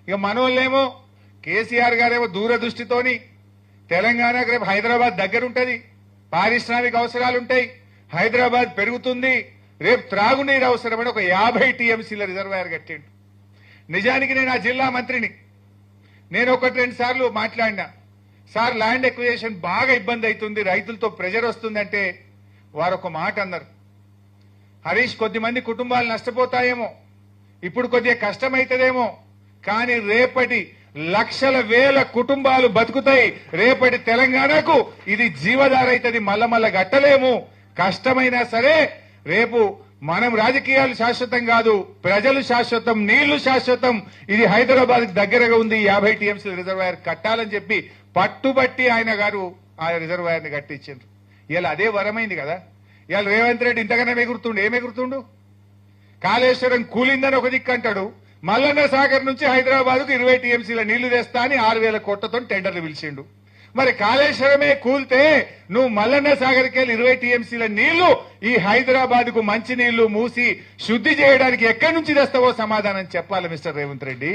ఇక మనోళ్ళేమో కేసీఆర్ గారేమో దూరదృష్టితోని తెలంగాణకు రేపు హైదరాబాద్ దగ్గరుంటది, పారిశ్రామిక అవసరాలు ఉంటాయి, హైదరాబాద్ పెరుగుతుంది, రేపు త్రాగునీరు అవసరమని ఒక 50 టీఎంసీల రిజర్వాయర్ కట్టిండు. నిజానికి నేను ఆ జిల్లా మంత్రిని. నేను 1-2 సార్లు మాట్లాడినా, సార్ ల్యాండ్ ఎక్విజిషన్ బాగా ఇబ్బంది అవుతుంది, రైతులతో ప్రెజర్ వస్తుందంటే వారు ఒక మాట అన్నారు, హరీష్ కొద్దిమంది కుటుంబాలు నష్టపోతాయేమో, ఇప్పుడు కొద్దిగా కష్టమైతుందేమో, కానీ రేపటి లక్షల వేల కుటుంబాలు బతుకుతాయి, రేపటి తెలంగాణకు ఇది జీవధార అవుతుంది, మల్ల గట్టలేము, కష్టమైనా సరే రేపు మనం రాజకీయాలు శాశ్వతం కాదు, ప్రజలు శాశ్వతం, నీళ్లు శాశ్వతం, ఇది హైదరాబాద్ దగ్గరగా ఉంది, 50 టీఎంసీ రిజర్వాయర్ కట్టాలని చెప్పి పట్టుబట్టి ఆయన గారు ఆ రిజర్వాయర్ ని కట్టించారు. ఇలా అదే వరమైంది కదా. ఇవాళ రేవంత్ రెడ్డి ఇంతగానే ఎగురుతుండు, ఏమెగురుతుండు? కాళేశ్వరం కూలిందని ఒక దిక్కు అంటాడు, మల్లన్న సాగర్ నుంచి హైదరాబాద్ కు 20 టీఎంసీల నీళ్లు తెస్తా అని 6,000 కోట్లతో టెండర్లు పిలిచిండు. మరి కాళేశ్వరమే కూల్తే నువ్వు మల్లన్న సాగర్కి వెళ్ళి 20 టీఎంసీల నీళ్లు ఈ హైదరాబాద్ కు మంచి నీళ్లు మూసి శుద్ధి చేయడానికి ఎక్కడి నుంచి తెస్తావో సమాధానం చెప్పాలి మిస్టర్ రేవంత్ రెడ్డి.